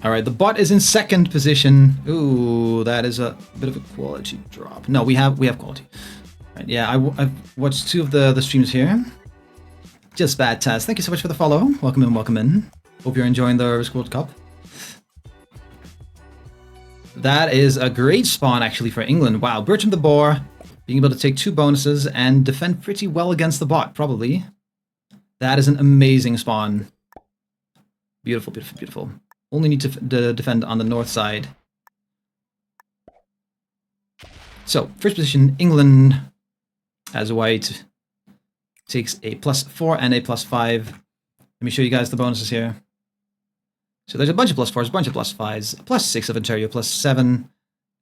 All right, the bot is in second position. Ooh, that is a bit of a quality drop. No, we have quality. Right, yeah, I've watched 2 of the streams here. Just bad Taz. Thank you so much for the follow. Welcome in, welcome in. Hope you're enjoying the Risk World Cup. That is a great spawn actually for England. Wow, Bertram the Boar being able to take 2 bonuses and defend pretty well against the bot, probably. That is an amazing spawn. Beautiful, beautiful, beautiful. Only need to defend on the north side. So, first position, England as white takes a +4 and a +5. Let me show you guys the bonuses here. So there's a bunch of +4s, a bunch of +5s, a +6 of Ontario, +7,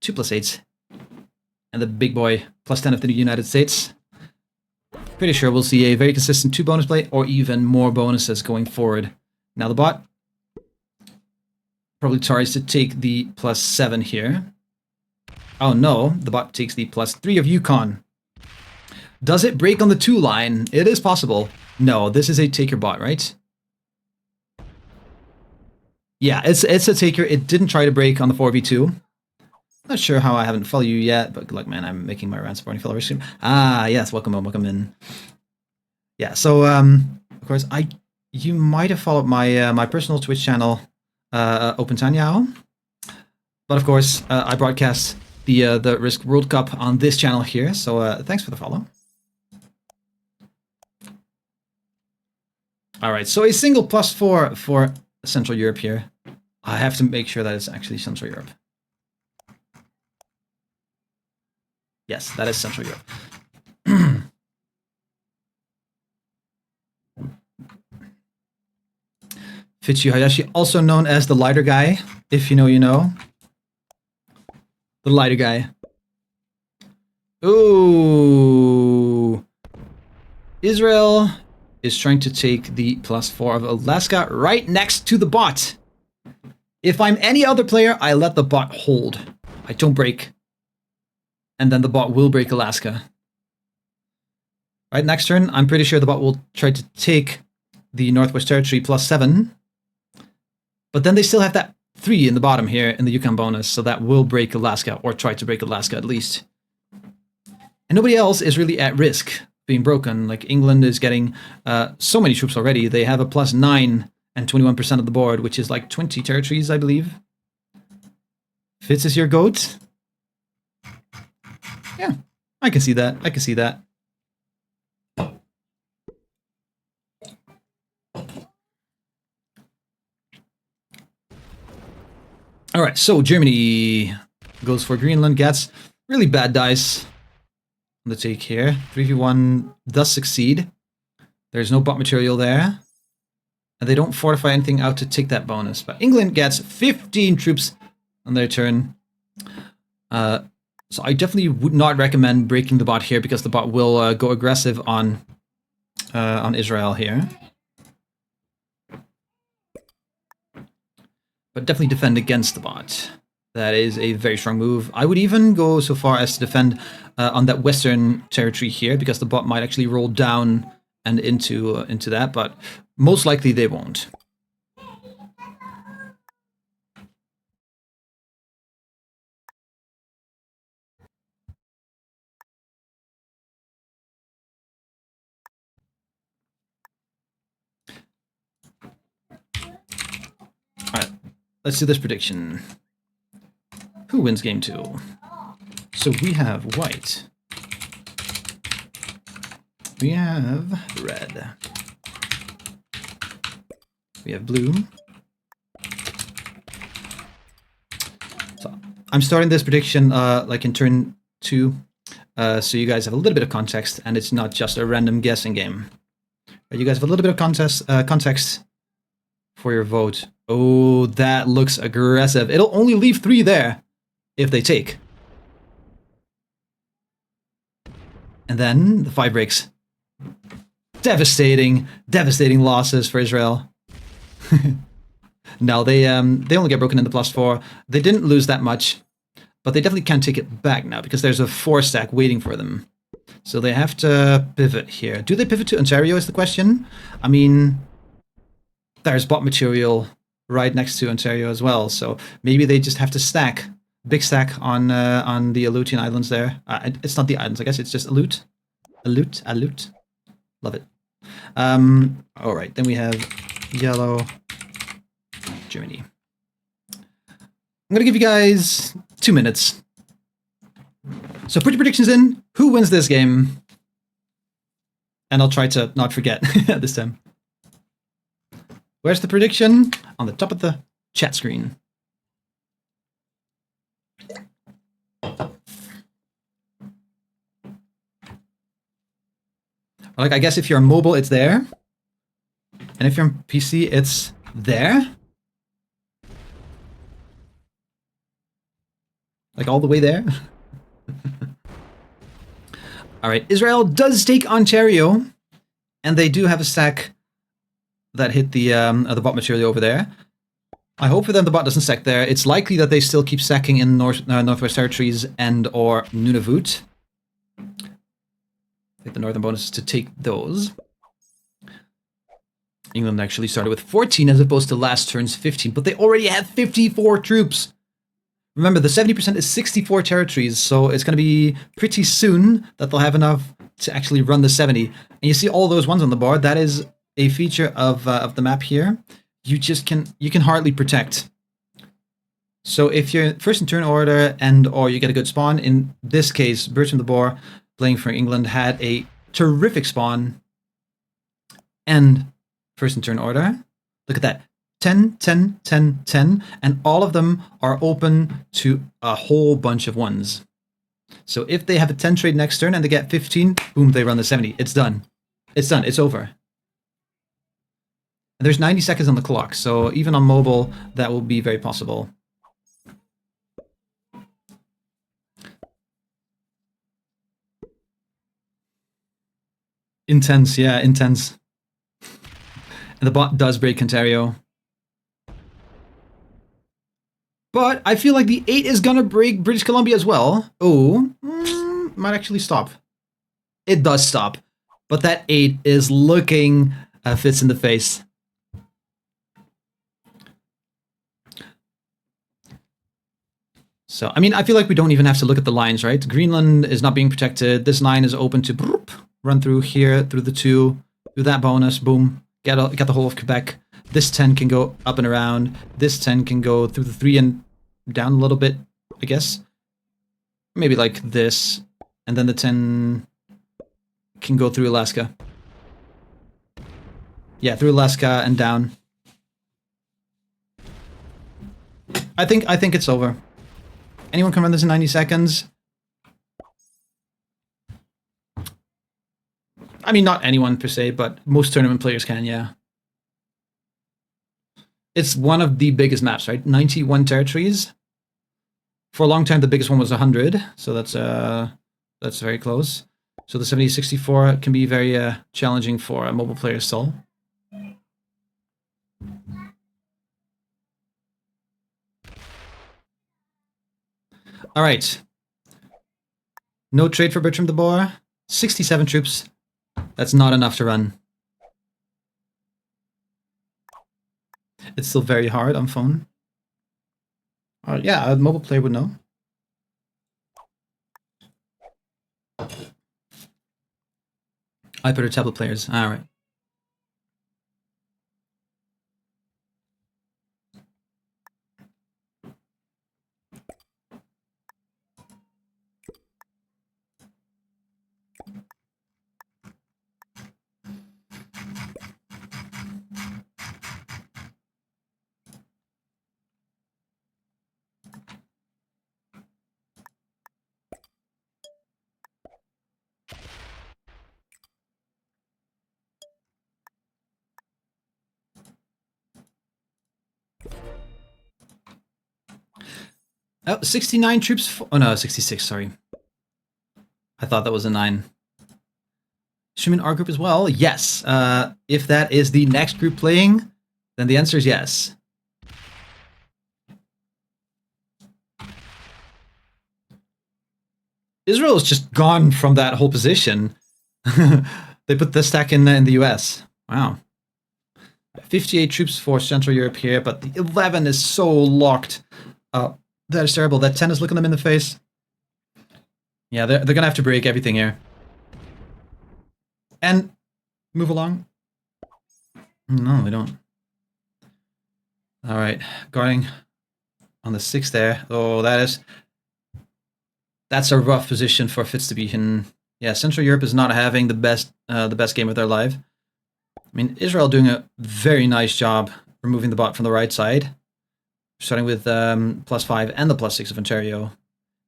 2 +8s, and the big boy, +10 of the United States. Pretty sure we'll see a very consistent 2 bonus play or even more bonuses going forward. Now the bot probably tries to take the +7 here. Oh no, the bot takes the +3 of Yukon. Does it break on the 2 line? It is possible. No, this is a taker bot, right? Yeah, it's a taker. It didn't try to break on the 4v2. Not sure how I haven't followed you yet, but good luck, man. I'm making my round supporting fellow stream. Ah, yes, welcome in, welcome in. Yeah, so of course, you might have followed my my personal Twitch channel, Open Tanyao. But of course, I broadcast the Risk World Cup on this channel here. So thanks for the follow. All right, so a single +4 for Central Europe here. I have to make sure that it's actually Central Europe. Yes, that is Central Europe. Fitsu Hayashi, also known as the lighter guy. If you know, you know. The lighter guy. Ooh. Israel is trying to take the +4 of Alaska right next to the bot. If I'm any other player, I let the bot hold. I don't break. And then the bot will break Alaska. Right, next turn, I'm pretty sure the bot will try to take the Northwest Territory +7. But then they still have that 3 in the bottom here in the Yukon bonus, so that will break Alaska, or try to break Alaska at least. And nobody else is really at risk being broken. Like England is getting so many troops already. They have a +9 and 21% of the board, which is like 20 territories, I believe. Fitz is your goat? Yeah, I can see that. I can see that. All right, so Germany goes for Greenland, gets really bad dice on the take here. 3v1 does succeed. There's no bot material there. And they don't fortify anything out to take that bonus. But England gets 15 troops on their turn. So I definitely would not recommend breaking the bot here, because the bot will go aggressive on Israel here. But definitely defend against the bot. That is a very strong move. I would even go so far as to defend on that western territory here, because the bot might actually roll down and into that, but most likely they won't. Alright, let's do this prediction. Who wins game 2? So we have white. We have red. We have blue. So I'm starting this prediction like in turn 2, so you guys have a little bit of context, and it's not just a random guessing game. But you guys have a little bit of context for your vote. Oh, that looks aggressive. It'll only leave 3 there if they take. And then the 5 breaks. Devastating losses for Israel. No, they only get broken in the +4. They didn't lose that much, but they definitely can't take it back now, because there's a 4 stack waiting for them. So they have to pivot here. Do they pivot to Ontario is the question? I mean, there's bot material right next to Ontario as well. So maybe they just have to stack, big stack on the Aleutian Islands there. It's not the islands, I guess. It's just Aleut. Love it. All right, then we have yellow, Germany. I'm gonna give you guys 2 minutes. So put your predictions in. Who wins this game? And I'll try to not forget this time. Where's the prediction? On the top of the chat screen. Like, I guess if you're on mobile, it's there. And if you're on PC, it's there. Like all the way there. All right, Israel does take Ontario, and they do have a stack that hit the bot material over there. I hope for them the bot doesn't stack there. It's likely that they still keep stacking in Northwest Territories and or Nunavut. I think the northern bonus is to take those. England actually started with 14 as opposed to last turn's 15, but they already have 54 troops. Remember, the 70% is 64 territories, so it's going to be pretty soon that they'll have enough to actually run the 70. And you see all those ones on the board. That is a feature of the map here. You can hardly protect. So if you're first in turn order and or you get a good spawn, in this case, Bertram de Boer playing for England had a terrific spawn and first in turn order. Look at that. 10, 10, 10, 10, and all of them are open to a whole bunch of ones. So if they have a 10 trade next turn and they get 15, boom, they run the 70. It's done. It's done. It's over. And there's 90 seconds on the clock, so even on mobile, that will be very possible. Intense, yeah, intense. And the bot does break Ontario. But I feel like the 8 is gonna break British Columbia as well. Oh, might actually stop. It does stop. But that 8 is looking Fitz in the face. So, I mean, I feel like we don't even have to look at the lines, right? Greenland is not being protected. This line is open to run through here, through the 2, through that bonus, boom. Get the whole of Quebec. This 10 can go up and around. This 10 can go through the 3 and down a little bit, I guess. Maybe like this. And then the 10 can go through Alaska. Yeah, through Alaska and down. I think it's over. Anyone can run this in 90 seconds. I mean, not anyone per se, but most tournament players can, yeah. It's one of the biggest maps, right? 91 territories. For a long time, the biggest one was 100, so that's very close. So the 70-64 can be very challenging for a mobile player still. All right. No trade for Bertram de Boer. 67 troops. That's not enough to run. It's still very hard on phone. Yeah, a mobile player would know. iPad or tablet players. All right. Oh, 69 troops. Oh no, 66, sorry. I thought that was a 9. Stream in our group as well? Yes. If that is the next group playing, then the answer is yes. Israel is just gone from that whole position. They put the stack in the US. Wow. 58 troops for Central Europe here, but the 11 is so locked. That is terrible. That 10 is looking them in the face. Yeah, they're going to have to break everything here. And move along. No, they don't. All right, guarding on the 6 there. Oh, that's a rough position for Fitz to be in. Yeah, Central Europe is not having the best game of their life. I mean, Israel doing a very nice job removing the bot from the right side, starting with +5 and the +6 of Ontario,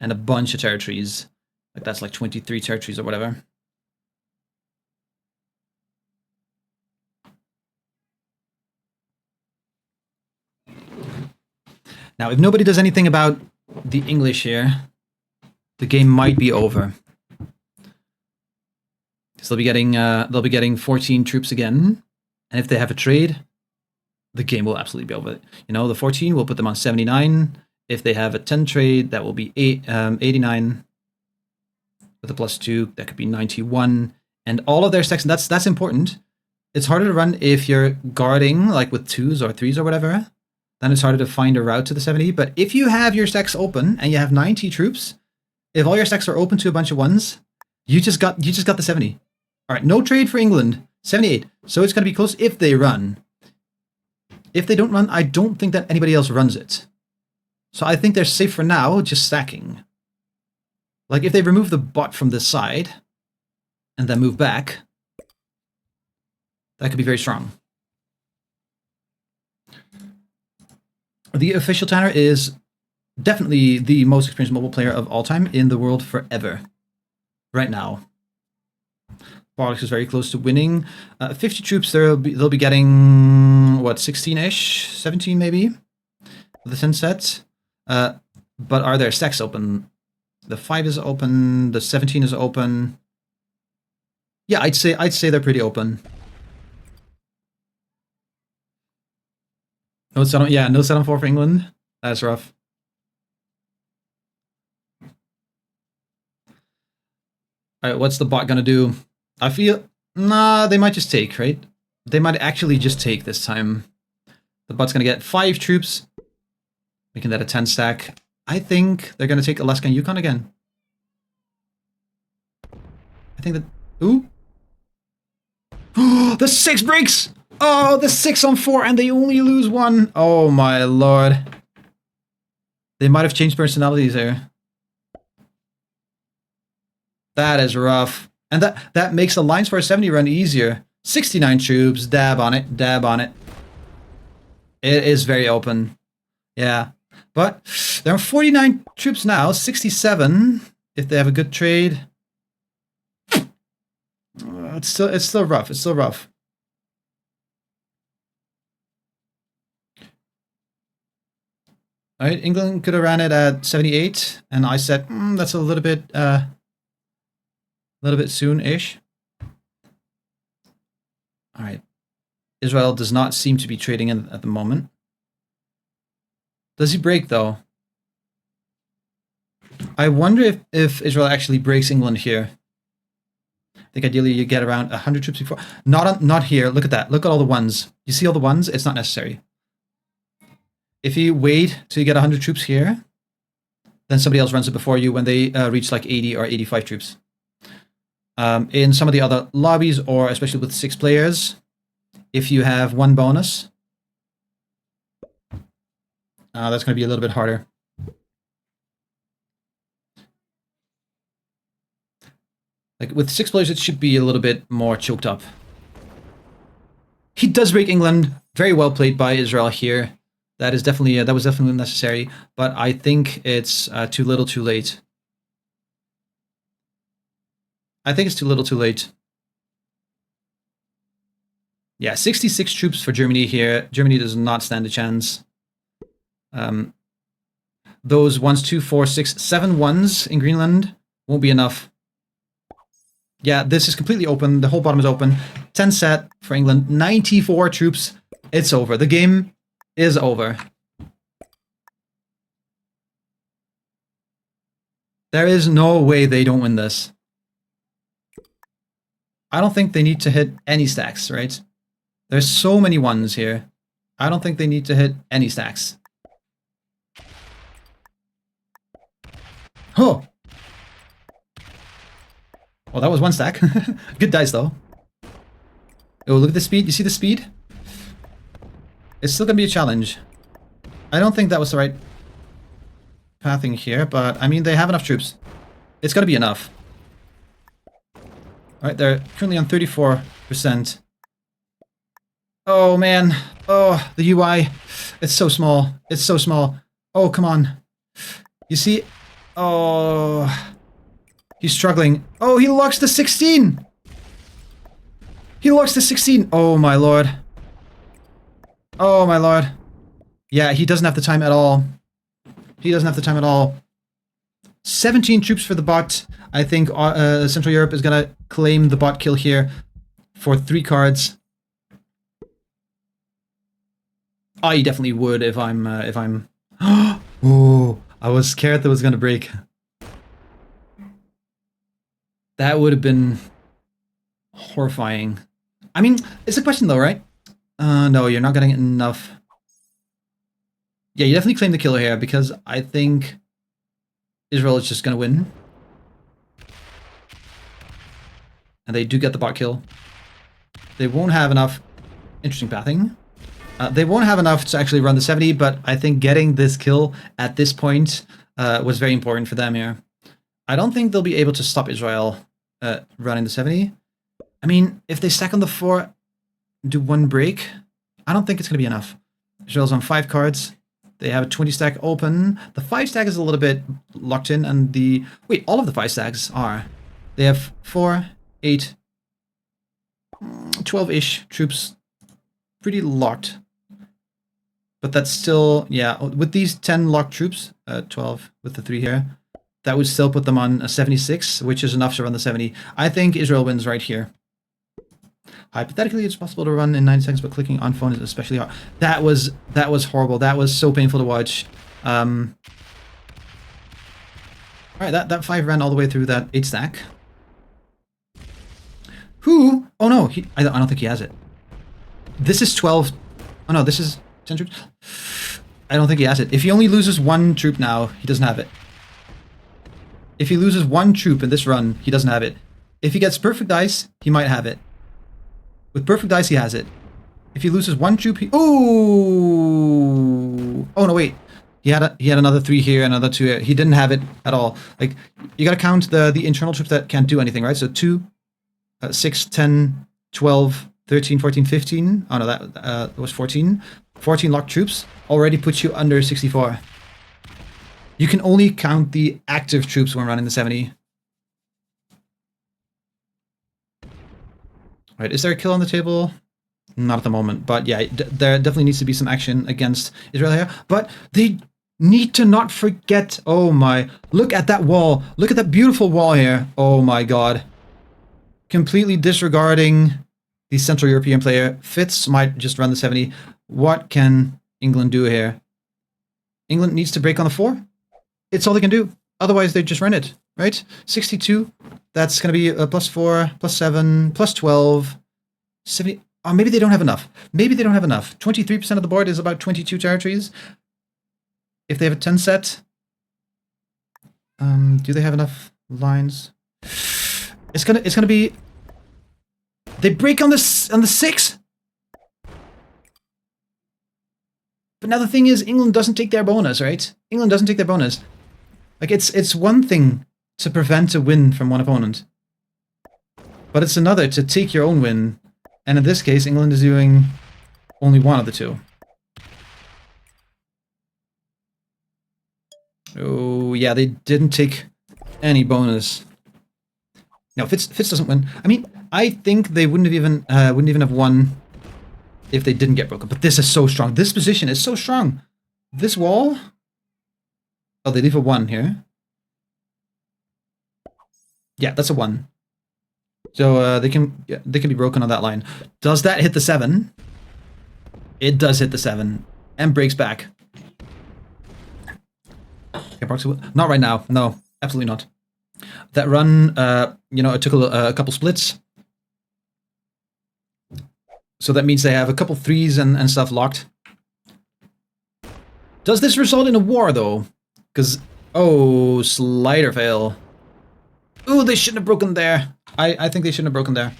and a bunch of territories. Like that's like 23 territories or whatever. Now, if nobody does anything about the English here, the game might be over. So they'll be getting 14 troops again, and if they have a trade, the game will absolutely be over. You know, the 14 will put them on 79. If they have a 10 trade, that will be 89. With a +2, that could be 91. And all of their stacks, that's important. It's harder to run if you're guarding like with 2s or 3s or whatever. Then it's harder to find a route to the 70. But if you have your stacks open and you have 90 troops, if all your stacks are open to a bunch of 1s, you just got the 70. All right, no trade for England, 78. So it's going to be close if they run. If they don't run, I don't think that anybody else runs it. So I think they're safe for now, just stacking. Like if they remove the bot from this side and then move back, that could be very strong. The official Tanner is definitely the most experienced mobile player of all time in the world forever. Right now. Bollocks is very close to winning. 50 troops, they'll be getting, what, 16-ish? 17 maybe? The 10 set. But are their stacks open? The 5 is open, the 17 is open. Yeah, I'd say they're pretty open. No set on, yeah, no set on 4 for England. That's rough. Alright, what's the bot gonna do? I feel, nah, they might just take, right? They might actually just take this time. The bot's gonna get 5 troops, making that a 10 stack. I think they're gonna take Alaska and Yukon again. I think that, ooh. The 6 breaks! Oh, the 6 on 4 and they only lose 1. Oh my lord. They might have changed personalities there. That is rough. And that makes the lines for a 70 run easier. 69 troops, dab on it, dab on it. It is very open. Yeah. But there are 49 troops now, 67 if they have a good trade. It's still rough. It's still rough. All right, England could have ran it at 78, and I said that's a little bit soon-ish. All right, Israel does not seem to be trading in at the moment. Does he break though? I wonder if Israel actually breaks England here. I think ideally you get around 100 troops before. Not here. Look at that. Look at all the 1s. You see all the 1s? It's not necessary. If you wait till you get 100 troops here, then somebody else runs it before you when they reach like 80 or 85 troops. In some of the other lobbies, or especially with 6 players, if you have 1 bonus, that's going to be a little bit harder. Like with 6 players, it should be a little bit more choked up. He does break England. Very well played by Israel here. That was definitely necessary, but I think it's too little, too late. I think it's too little, too late. Yeah, 66 troops for Germany here. Germany does not stand a chance. Those 1s, 2, 4, 6, 7 1s in Greenland won't be enough. Yeah, this is completely open. The whole bottom is open. 10 set for England. 94 troops. It's over. The game is over. There is no way they don't win this. I don't think they need to hit any stacks, right? There's so many ones here. I don't think they need to hit any stacks. Oh! Well, that was one stack. Good dice, though. Oh, look at the speed. You see the speed? It's still going to be a challenge. I don't think that was the right pathing here, but, I mean, they have enough troops. It's got to be enough. Alright, they're currently on 34%. Oh, man. Oh, the UI. It's so small. It's so small. Oh, come on. You see? Oh. He's struggling. Oh, he locks the 16! He locks the 16! Oh, my lord. Oh, my lord. Yeah, he doesn't have the time at all. He doesn't have the time at all. 17 troops for the bot. I think Central Europe is going to claim the bot kill here for 3 cards. I definitely would if I'm Oh, I was scared that was gonna break. That would have been horrifying. I mean, it's a question though, right? No, you're not getting enough. Yeah, you definitely claim the kill here because I think Israel is just gonna win. And they do get the bot kill. They won't have enough. Interesting pathing. They won't have enough to actually run the 70, but I think getting this kill at this point was very important for them here. I don't think they'll be able to stop Israel running the 70. I mean, if they stack on the 4, do 1 break, I don't think it's going to be enough. Israel's on 5 cards. They have a 20 stack open. The 5 stack is a little bit locked in, and the... Wait, all of the 5 stacks are. They have 4, 8, 12-ish troops. Pretty locked. But that's still, yeah, with these 10 locked troops, 12 with the 3 here, that would still put them on a 76, which is enough to run the 70. I think Israel wins right here. Hypothetically, it's possible to run in 90 seconds, but clicking on phone is especially hard. That was horrible. That was so painful to watch. All right, that 5 ran all the way through that 8 stack. Who? Oh no, I don't think he has it. This is 12. Oh no, this is 10 troops. I don't think he has it. If he only loses 1 troop now, he doesn't have it. If he loses 1 troop in this run, he doesn't have it. If he gets perfect dice, he might have it. With perfect dice, he has it. If he loses 1 troop, he... Ooh! Oh no, wait. He had another 3 here, another 2 here. He didn't have it at all. Like, you gotta count the internal troops that can't do anything, right? So 2, 6, 10, 12, 13, 14, 15. Oh no, that was 14. 14 locked troops already puts you under 64. You can only count the active troops when running the 70. Right, is there a kill on the table? Not at the moment, but yeah, there definitely needs to be some action against Israel here. But they need to not forget, oh my, look at that wall. Look at that beautiful wall here. Oh my god. Completely disregarding the Central European player. Fitz might just run the 70. What can England do here? England needs to break on the 4. It's all they can do. Otherwise, they just run it, right? 62. That's going to be a +4, +7, +12, 70. Oh, maybe they don't have enough. Maybe they don't have enough. 23% of the board is about 22 territories. If they have a 10 set, do they have enough lines? It's gonna be. They break on the 6. But now the thing is, England doesn't take their bonus, right? England doesn't take their bonus. Like, it's one thing to prevent a win from one opponent, but it's another to take your own win. And in this case, England is doing only one of the 2. Oh, yeah, they didn't take any bonus. No, Fitz doesn't win. I mean, I think they wouldn't even have won if they didn't get broken. But this is so strong. This position is so strong. This wall. Oh, they leave a 1 here. Yeah, that's a 1. So they can be broken on that line. Does that hit the 7? It does hit the 7 and breaks back. Okay, not right now. No, absolutely not. That run, it took a couple splits. So that means they have a couple threes and stuff locked. Does this result in a war, though? Because, oh, slider fail. Ooh, they shouldn't have broken there. I think they shouldn't have broken there.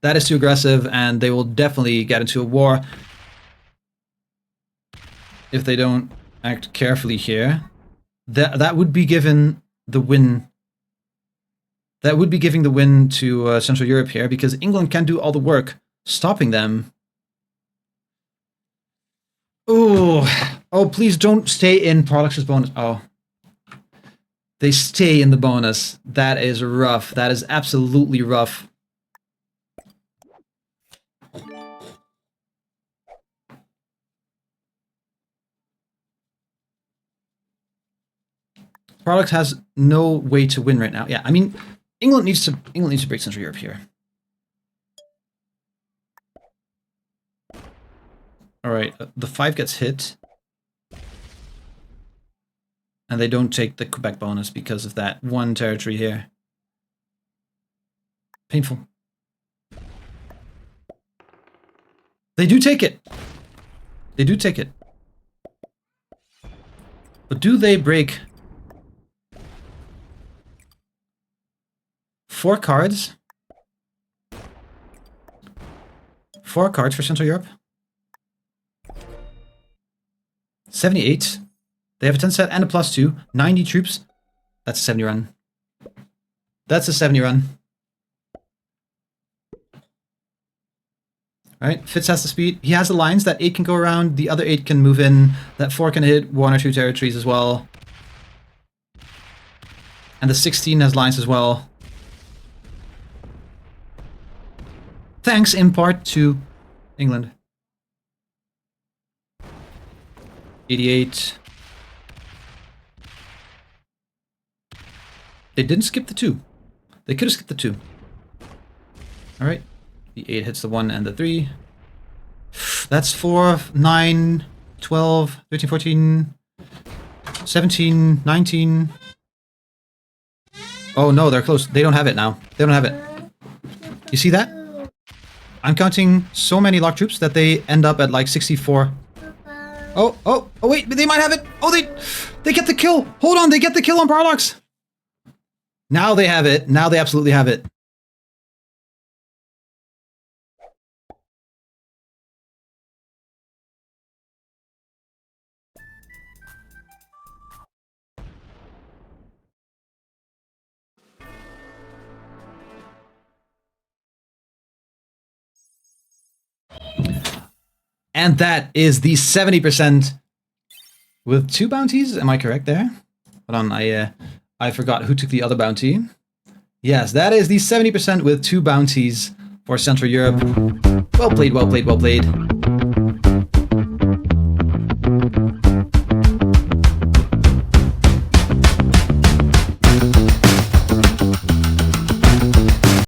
That is too aggressive, and they will definitely get into a war if they don't act carefully here. That would be given the win. That would be giving the win to Central Europe here, because England can do all the work, stopping them. Ooh. Oh, please don't stay in Prolix's bonus. Oh. They stay in the bonus. That is rough. That is absolutely rough. Prolix has no way to win right now. Yeah, I mean, England needs to break Central Europe here. All right, the 5 gets hit. And they don't take the Quebec bonus because of that one territory here. Painful. They do take it. They do take it. But do they break 4 cards? 4 cards for Central Europe? 78. They have a 10 set and a +2. 90 troops. That's a 70 run. That's a 70 run. Alright, Fitz has the speed. He has the lines. That 8 can go around. The other 8 can move in. That 4 can hit 1 or 2 territories as well. And the 16 has lines as well. Thanks in part to England. 88. They didn't skip the 2. They could have skipped the 2. Alright. The 8 hits the 1 and the 3. That's 4, 9, 12, 13, 14, 17, 19. Oh no, they're close. They don't have it now. They don't have it. You see that? I'm counting so many locked troops that they end up at like 64. Oh, wait, they might have it. Oh, they get the kill. Hold on, they get the kill on Prolix. Now they have it. Now they absolutely have it. And that is the 70% with 2 bounties. Am I correct there? Hold on, I forgot who took the other bounty. Yes, that is the 70% with 2 bounties for Central Europe. Well played, well played, well played.